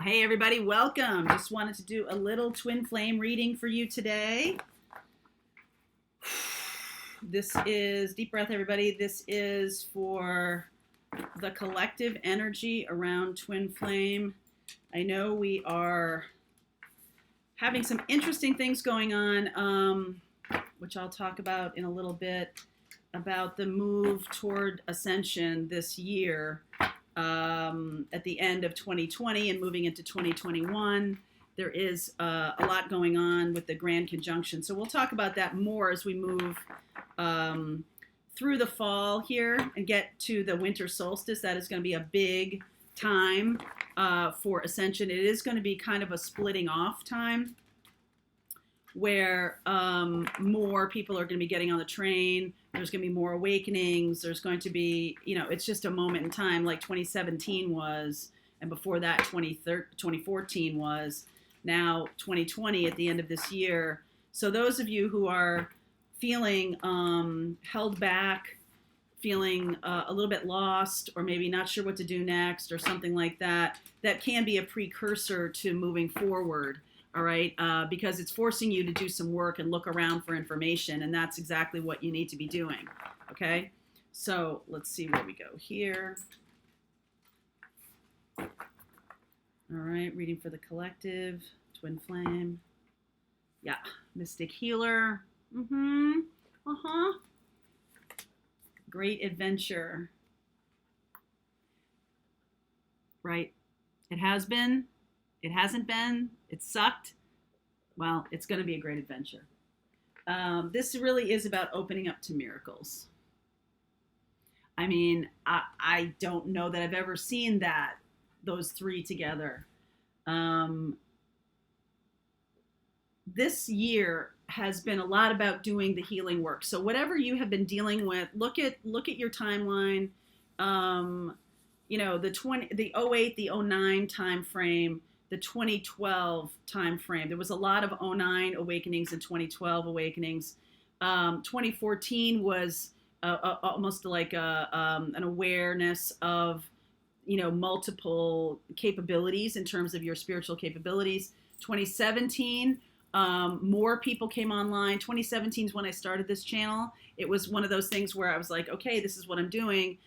Hey everybody, welcome. Just wanted to do a little twin flame reading for you today. This is, deep breath everybody, this is for the collective energy around twin flame. I know we are having some interesting things going on, which I'll talk about in a little bit, about the move toward ascension this year. At the end of 2020 and moving into 2021, there is a lot going on with the grand conjunction. So we'll talk about that more as we move through the fall here and get to the winter solstice. That is going to be a big time for ascension. It is going to be kind of a splitting off time where more people are going to be getting on the train. There's going to be more awakenings. There's going to be, it's just a moment in time like 2017 was, and before that 2014 was, now 2020 at the end of this year. So those of you who are feeling held back, feeling a little bit lost, or maybe not sure what to do next or something like that, that can be a precursor to moving forward. All right, because it's forcing you to do some work and look around for information, and that's exactly what you need to be doing. Okay, so let's see where we go here. All right, reading for the collective, twin flame. Yeah, mystic healer. Great adventure. Right, it has been. It hasn't been. It sucked. Well, it's going to be a great adventure. This really is about opening up to miracles. I mean, I don't know that I've ever seen those three together. This year has been a lot about doing the healing work. So whatever you have been dealing with, look at your timeline. The 08, the 09 time frame. The 2012 time frame. There was a lot of 09 awakenings and 2012 awakenings. 2014 was almost like an awareness of, multiple capabilities in terms of your spiritual capabilities. 2017, more people came online. 2017 is when I started this channel. It was one of those things where I was like, okay, this is what I'm doing.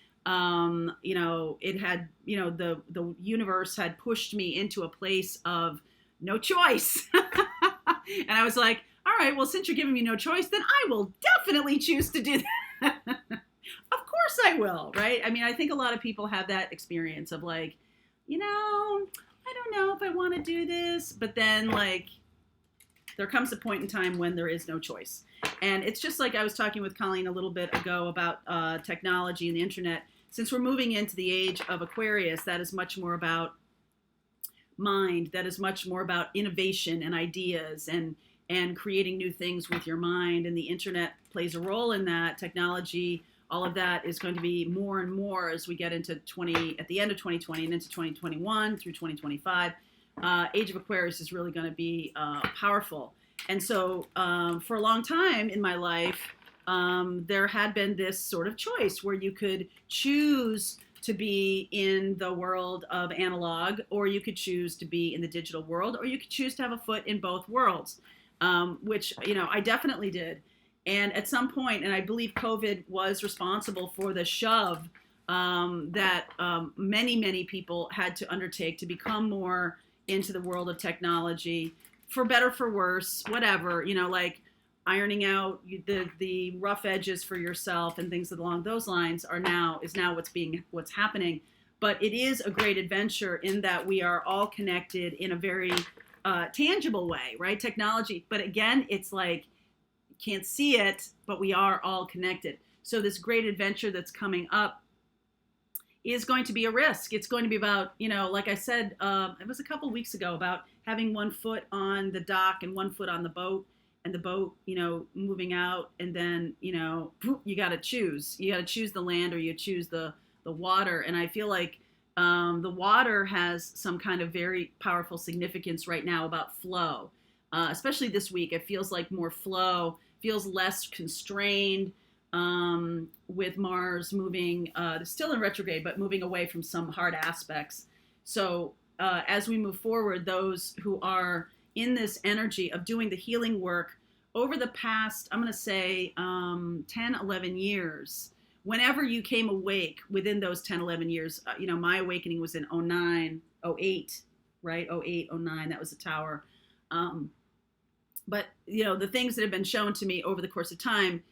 It had, the universe had pushed me into a place of no choice. And I was like, all right, well, since you're giving me no choice, then I will definitely choose to do that. Of course I will, right? I mean, I think a lot of people have that experience of like, I don't know if I want to do this, but then like, there comes a point in time when there is no choice. And it's just like I was talking with Colleen a little bit ago about technology and the internet. Since we're moving into the age of Aquarius, that is much more about mind. That is much more about innovation and ideas and creating new things with your mind. And the internet plays a role in that. Technology, all of that is going to be more and more as we get into at the end of 2020 and into 2021 through 2025. Age of Aquarius is really going to be powerful. And so for a long time in my life, there had been this sort of choice where you could choose to be in the world of analog, or you could choose to be in the digital world, or you could choose to have a foot in both worlds, which, I definitely did. And at some point, and I believe COVID was responsible for the shove that many, many people had to undertake to become more into the world of technology, for better, for worse, whatever, like ironing out the rough edges for yourself and things along those lines is now what's happening. But it is a great adventure in that we are all connected in a very tangible way, right? Technology. But again, it's like, you can't see it, but we are all connected. So this great adventure that's coming up is going to be a risk. It's going to be about, like I said, it was a couple weeks ago, about having one foot on the dock and one foot on the boat, and the boat, moving out, and then, you got to choose. You got to choose the land or you choose the water. And I feel like the water has some kind of very powerful significance right now about flow, especially this week. It feels like more flow, feels less constrained. With Mars moving, still in retrograde, but moving away from some hard aspects. So as we move forward, those who are in this energy of doing the healing work over the past, I'm going to say 10, 11 years, whenever you came awake within those 10, 11 years, my awakening was in 09, 08, right? 08, 09, that was the tower. But, the things that have been shown to me over the course of time,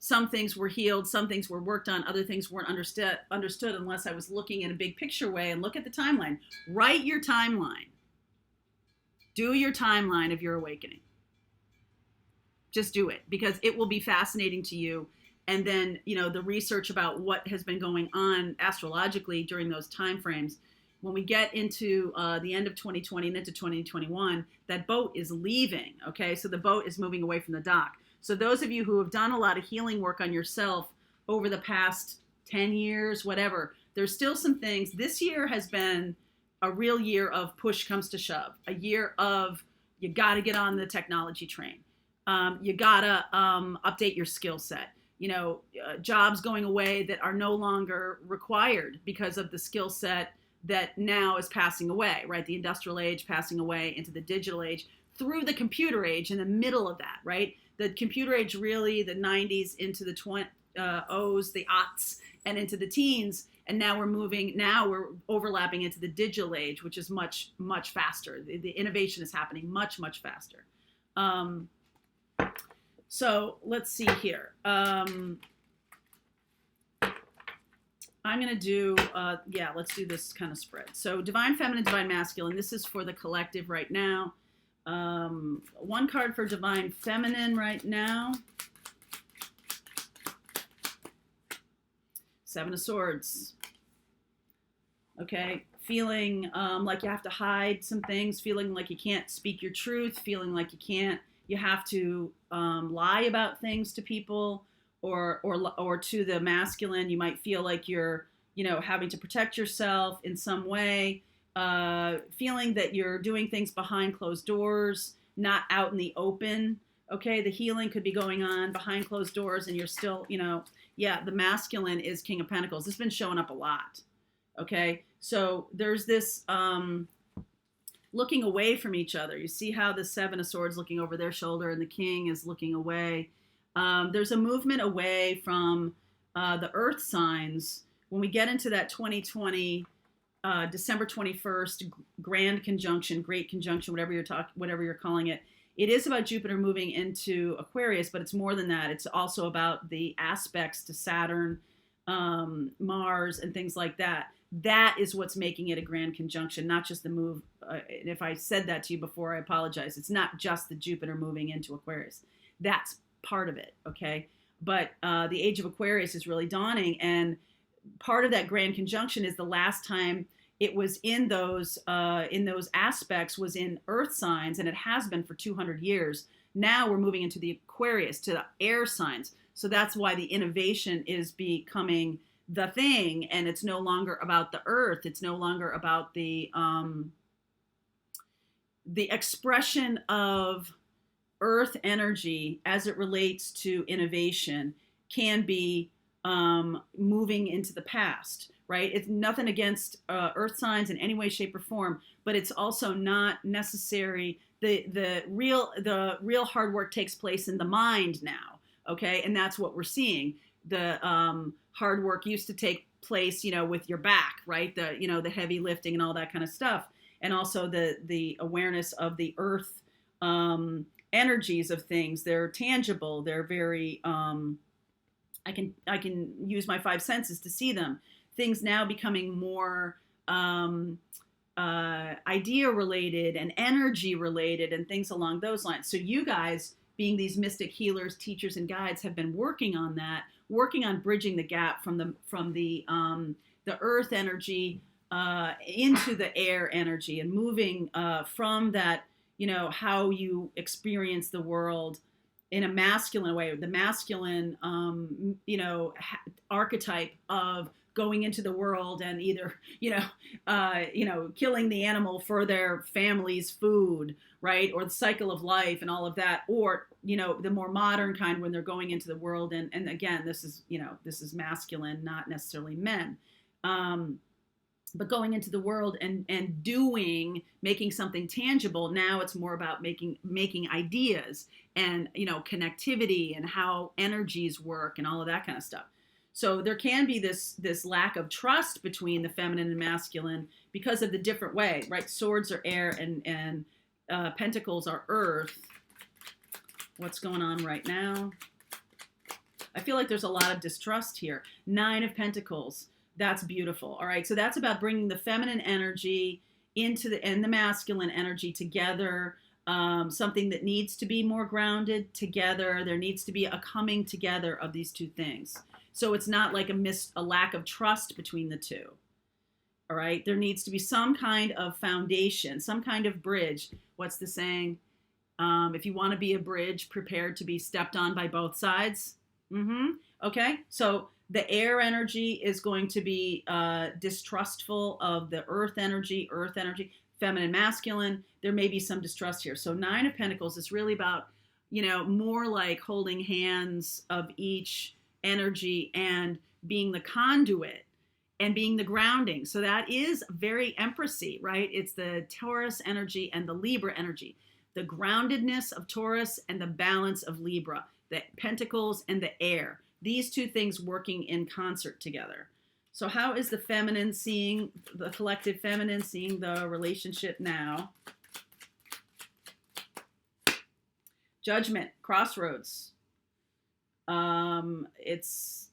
some things were healed, some things were worked on, other things weren't understood unless I was looking in a big picture way. And look at the timeline. Write your timeline. Do your timeline of your awakening. Just do it, because it will be fascinating to you. And then, the research about what has been going on astrologically during those time frames. When we get into the end of 2020 and into 2021, that boat is leaving, okay? So the boat is moving away from the dock. So those of you who have done a lot of healing work on yourself over the past 10 years, whatever, there's still some things. This year has been a real year of push comes to shove, a year of you got to get on the technology train. You got to update your skill set. Jobs going away that are no longer required because of the skill set that now is passing away, right? The industrial age passing away into the digital age through the computer age in the middle of that, right? The computer age really, the 90s into the O's, the aughts, and into the teens. And now we're overlapping into the digital age, which is much, much faster. The innovation is happening much, much faster. So let's see here. I'm going to do, let's do this kind of spread. So divine feminine, divine masculine. This is for the collective right now. One card for divine feminine right now. Seven of Swords. Okay. Feeling like you have to hide some things, feeling like you can't speak your truth, feeling like you have to lie about things to people. Or to the masculine, you might feel like you're, having to protect yourself in some way, feeling that you're doing things behind closed doors, not out in the open. Okay, the healing could be going on behind closed doors, and you're still, the masculine is King of Pentacles. This has been showing up a lot. Okay, so there's this looking away from each other. You see how the Seven of Swords looking over their shoulder, and the King is looking away. There's a movement away from the earth signs. When we get into that 2020, December 21st, grand conjunction, great conjunction, whatever you're calling it, it is about Jupiter moving into Aquarius, but it's more than that. It's also about the aspects to Saturn, Mars, and things like that. That is what's making it a grand conjunction, not just the move. And if I said that to you before, I apologize. It's not just the Jupiter moving into Aquarius. That's part of it, okay? But the age of Aquarius is really dawning, and part of that grand conjunction is the last time it was in those aspects was in earth signs, and it has been for 200 years. Now we're moving into the Aquarius, to the air signs. So that's why the innovation is becoming the thing, and it's no longer about the earth. It's no longer about the expression of earth energy as it relates to innovation can be moving into the past, right? It's nothing against earth signs in any way, shape, or form, but it's also not necessary. The real hard work takes place in the mind now, okay? And that's what we're seeing. The hard work used to take place, with your back, right? The heavy lifting and all that kind of stuff, and also the awareness of the earth energies of things. They're tangible. They're very I can use my five senses to see them. Things now becoming more idea related and energy related and things along those lines. So you guys, being these mystic healers, teachers, and guides, have been working on that, working on bridging the gap from the earth energy into the air energy, and moving from that, how you experience the world in a masculine way, the masculine, archetype of going into the world and either, killing the animal for their family's food, right? Or the cycle of life and all of that, or, the more modern kind when they're going into the world. And again, this is masculine, not necessarily men. but going into the world and doing, making something tangible, now it's more about making ideas and, you know, connectivity and how energies work and all of that kind of stuff. So there can be this lack of trust between the feminine and masculine because of the different way, right? Swords are air and pentacles are earth. What's going on right now? I feel like there's a lot of distrust here. 9 of Pentacles. That's beautiful. All right. So that's about bringing the feminine energy and the masculine energy together. Something that needs to be more grounded together. There needs to be a coming together of these two things. So it's not like a lack of trust between the two. All right. There needs to be some kind of foundation, some kind of bridge. What's the saying? If you want to be a bridge, prepare to be stepped on by both sides. Okay. So the air energy is going to be distrustful of the earth energy, feminine, masculine. There may be some distrust here. So 9 of Pentacles is really about, you know, more like holding hands of each energy and being the conduit and being the grounding. So that is very Empressy, right? It's the Taurus energy and the Libra energy. The groundedness of Taurus and the balance of Libra, the Pentacles and the air. These two things working in concert together. So how is the feminine seeing, the collective feminine seeing the relationship now? Judgment, crossroads. It's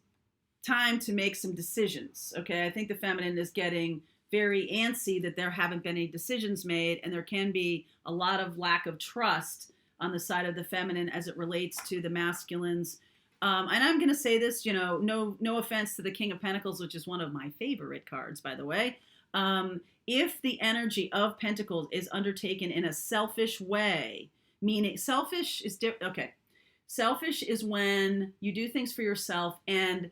time to make some decisions. Okay, I think the feminine is getting very antsy that there haven't been any decisions made, and there can be a lot of lack of trust on the side of the feminine as it relates to the masculines. And I'm going to say this, you know, no offense to the King of Pentacles, which is one of my favorite cards, by the way. If the energy of Pentacles is undertaken in a selfish way, meaning selfish is okay. Selfish is when you do things for yourself and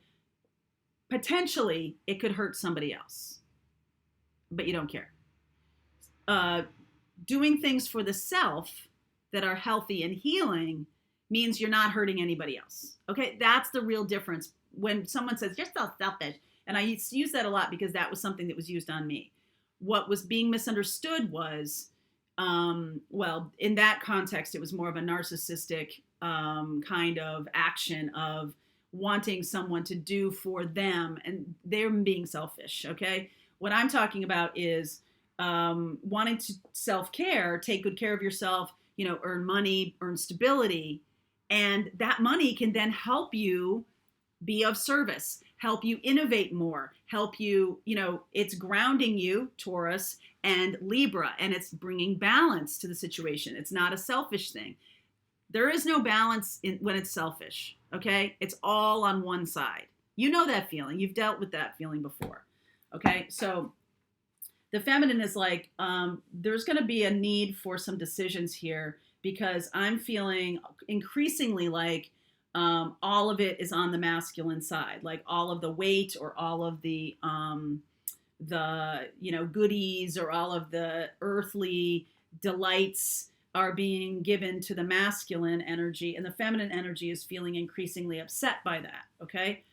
potentially it could hurt somebody else, but you don't care. Doing things for the self that are healthy and healing means you're not hurting anybody else. Okay, that's the real difference. When someone says, you're so selfish, and I use that a lot because that was something that was used on me. What was being misunderstood was, well, in that context, it was more of a narcissistic kind of action of wanting someone to do for them, and they're being selfish, okay? What I'm talking about is wanting to self-care, take good care of yourself, you know, earn money, earn stability, and that money can then help you be of service, help you innovate more, help you, you know, it's grounding you, Taurus and Libra, and it's bringing balance to the situation. It's not a selfish thing. There is no balance when it's selfish, okay? It's all on one side. You know that feeling. You've dealt with that feeling before, okay? So the feminine is like, there's going to be a need for some decisions here because I'm feeling increasingly like all of it is on the masculine side, like all of the weight or all of the you know, goodies or all of the earthly delights are being given to the masculine energy, and the feminine energy is feeling increasingly upset by that, okay?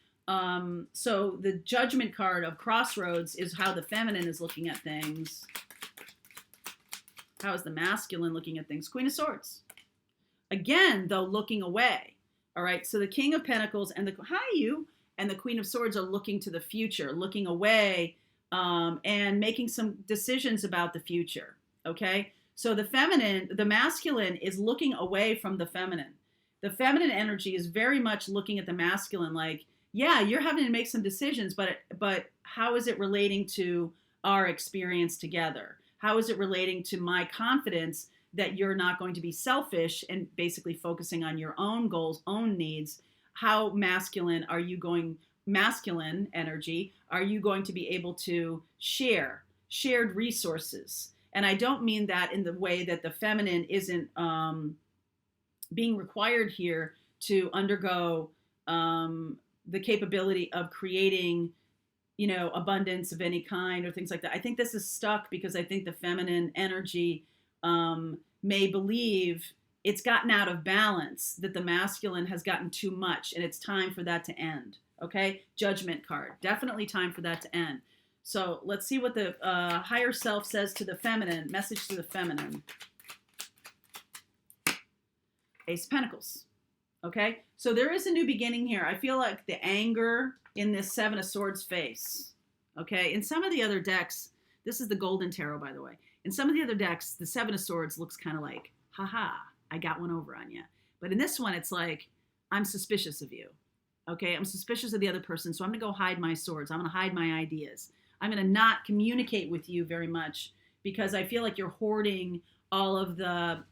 So the Judgment card of Crossroads is how the feminine is looking at things. How is the masculine looking at things? Queen of Swords. Again, though, looking away. All right, so the King of Pentacles and the Queen of Swords are looking to the future, looking away, and making some decisions about the future, okay? So the masculine is looking away from the feminine. The feminine energy is very much looking at the masculine like, yeah, you're having to make some decisions, but how is it relating to our experience together? How is it relating to my confidence that you're not going to be selfish and basically focusing on your own goals, own needs? How masculine energy, are you going to be able to shared resources? And I don't mean that in the way that the feminine isn't being required here to undergo the capability of creating, you know, abundance of any kind or things like that. I think this is stuck because I think the feminine energy may believe it's gotten out of balance, that the masculine has gotten too much, and it's time for that to end. Okay? Judgment card. Definitely time for that to end. So let's see what the higher self says to the feminine, message to the feminine. Ace of Pentacles. Okay, so there is a new beginning here. I feel like the anger in this Seven of Swords face. Okay, in some of the other decks, this is the Golden Tarot, by the way. In some of the other decks, the Seven of Swords looks kind of like, haha, I got one over on you. But in this one, it's like, I'm suspicious of you. Okay, I'm suspicious of the other person, so I'm going to go hide my swords. I'm going to hide my ideas. I'm going to not communicate with you very much because I feel like you're hoarding all of the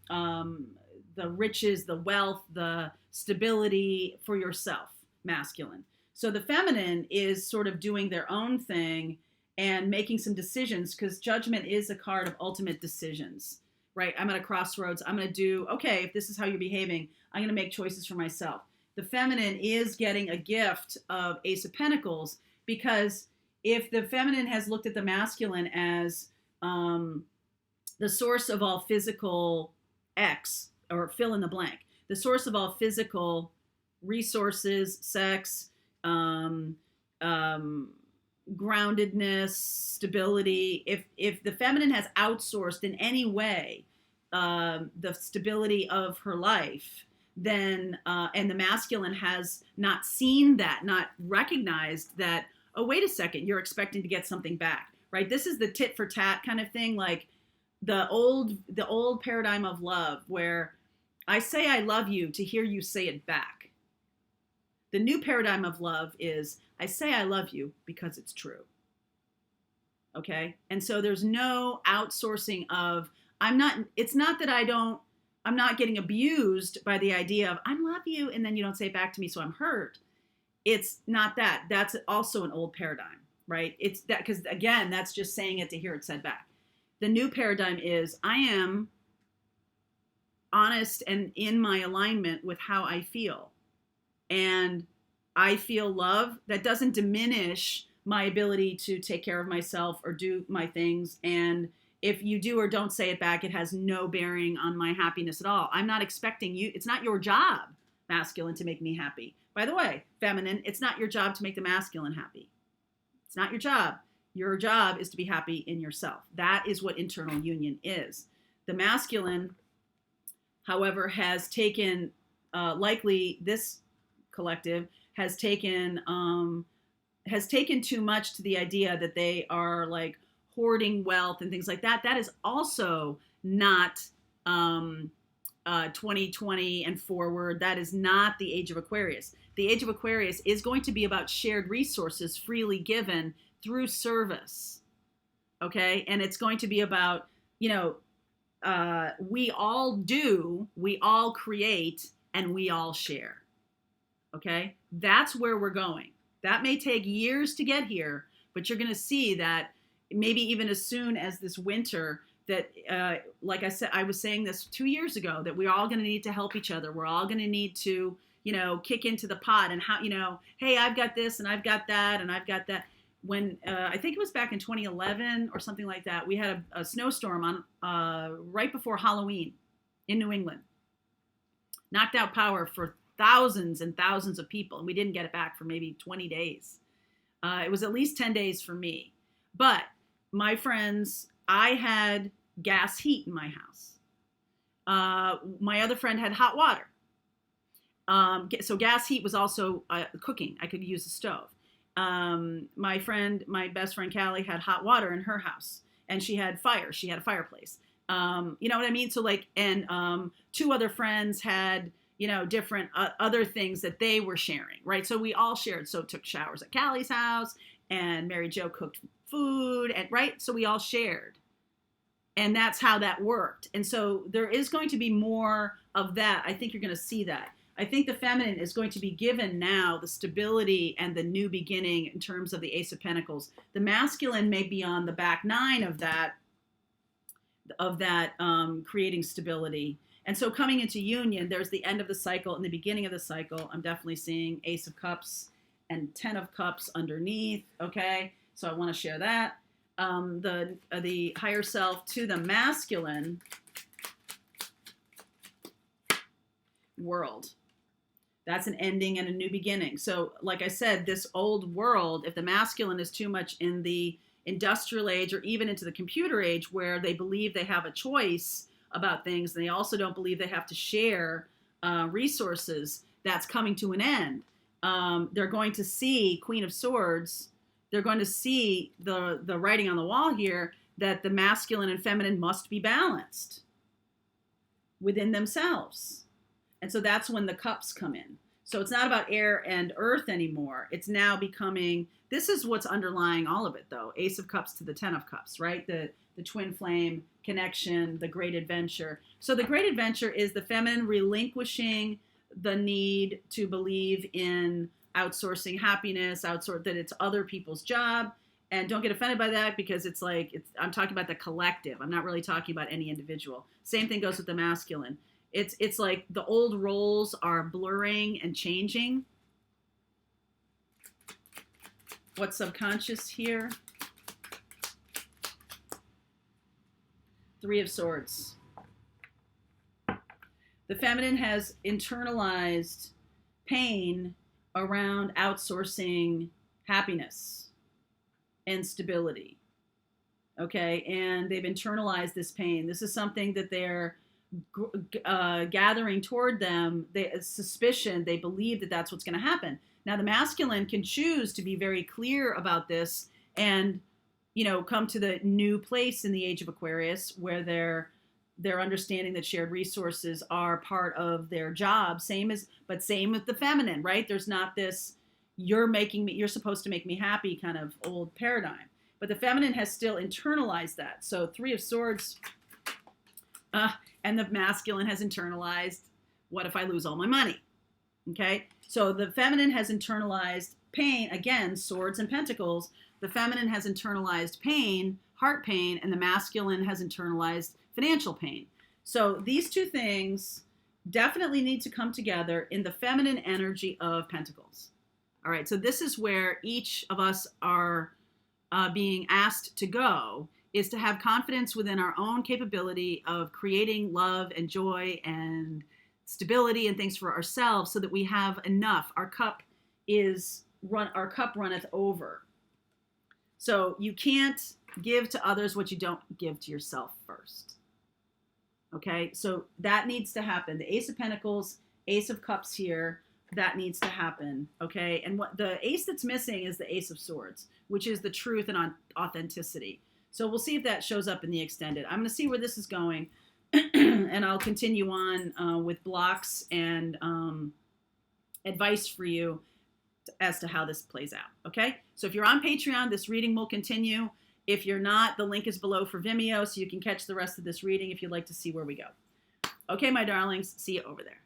riches, the wealth, the stability for yourself, masculine. So the feminine is sort of doing their own thing and making some decisions, because Judgment is a card of ultimate decisions, right? I'm at a crossroads. I'm going to do, okay, if this is how you're behaving, I'm going to make choices for myself. The feminine is getting a gift of Ace of Pentacles, because if the feminine has looked at the masculine as the source of all physical X, or fill in the blank, the source of all physical resources, sex, groundedness, stability. If the feminine has outsourced in any way the stability of her life, then and the masculine has not seen that, not recognized that, oh, wait a second, you're expecting to get something back, right? This is the tit for tat kind of thing, like the old paradigm of love, where I say I love you to hear you say it back. The new paradigm of love is I say I love you because it's true. Okay? And so there's no outsourcing of, it's not that I'm not getting abused by the idea of I love you and then you don't say it back to me, so I'm hurt. It's not that. That's also an old paradigm, right? It's that, because again, that's just saying it to hear it said back. The new paradigm is I am honest and in my alignment with how I feel. And I feel love. That doesn't diminish my ability to take care of myself or do my things. And if you do or don't say it back, it has no bearing on my happiness at all. I'm not expecting you. It's not your job, masculine, to make me happy. By the way, feminine, it's not your job to make the masculine happy. It's not your job. Your job is to be happy in yourself. That is what internal union is. The masculine, however, has taken, likely this collective has taken too much to the idea that they are like hoarding wealth and things like that. That is also not 2020 and forward. That is not the age of Aquarius. The age of Aquarius is going to be about shared resources freely given through service. Okay. And it's going to be about, we all do, we all create, and we all share. Okay. That's where we're going. That may take years to get here, but you're going to see that maybe even as soon as this winter, that, like I said, I was saying this 2 years ago, that we're all going to need to help each other. We're all going to need to, kick into the pot and how, hey, I've got this and I've got that and I've got that. When I think it was back in 2011 or something like that, we had a snowstorm on right before Halloween in New England. Knocked out power for thousands and thousands of people, and we didn't get it back for maybe 20 days. It was at least 10 days for me. But my friends, I had gas heat in my house. My other friend had hot water. So gas heat was also cooking. I could use a stove. My best friend Callie had hot water in her house, and she had fire. She had a fireplace. You know what I mean? So and two other friends had, different other things that they were sharing, right? So we all shared. So took showers at Callie's house, and Mary Jo cooked food, and right? So we all shared. And that's how that worked. And so there is going to be more of that. I think you're going to see that. I think the feminine is going to be given now the stability and the new beginning in terms of the Ace of Pentacles. The masculine may be on the back nine of that creating stability. And so coming into union, there's the end of the cycle and the beginning of the cycle. I'm definitely seeing Ace of Cups and 10 of Cups underneath. Okay, so I want to share that. The higher self to the masculine world. That's an ending and a new beginning. So like I said, this old world, if the masculine is too much in the industrial age or even into the computer age where they believe they have a choice about things. And they also don't believe they have to share resources. That's coming to an end. They're going to see Queen of Swords. They're going to see the writing on the wall here that the masculine and feminine must be balanced within themselves. And so that's when the cups come in. So it's not about air and earth anymore. It's now becoming, this is what's underlying all of it though. Ace of Cups to the 10 of Cups, right? The twin flame connection, the great adventure. So the great adventure is the feminine relinquishing the need to believe in outsourcing happiness, that it's other people's job. And don't get offended by that because I'm talking about the collective. I'm not really talking about any individual. Same thing goes with the masculine. It's like the old roles are blurring and changing. What's subconscious here? Three of Swords. The feminine has internalized pain around outsourcing happiness and stability. Okay, and they've internalized this pain. This is something that they're gathering toward them. Suspicion, they believe that that's what's going to happen. Now, the masculine can choose to be very clear about this and, come to the new place in the age of Aquarius where they're understanding that shared resources are part of their job. Same with the feminine, right? There's not this, you're supposed to make me happy kind of old paradigm. But the feminine has still internalized that. So Three of Swords, and the masculine has internalized, what if I lose all my money? Okay, so the feminine has internalized pain, again, Swords and Pentacles. The feminine has internalized pain, heart pain, and the masculine has internalized financial pain. So these two things definitely need to come together in the feminine energy of Pentacles. All right, so this is where each of us are being asked to go, is to have confidence within our own capability of creating love and joy and stability and things for ourselves so that we have enough. Our cup runneth over. So you can't give to others what you don't give to yourself first. Okay, so that needs to happen. The Ace of Pentacles, Ace of Cups here, that needs to happen. Okay, and what the ace that's missing is the Ace of Swords, which is the truth and authenticity. So we'll see if that shows up in the extended. I'm going to see where this is going, and I'll continue on with blocks and advice for you as to how this plays out, okay? So if you're on Patreon, this reading will continue. If you're not, the link is below for Vimeo, so you can catch the rest of this reading if you'd like to see where we go. Okay, my darlings, see you over there.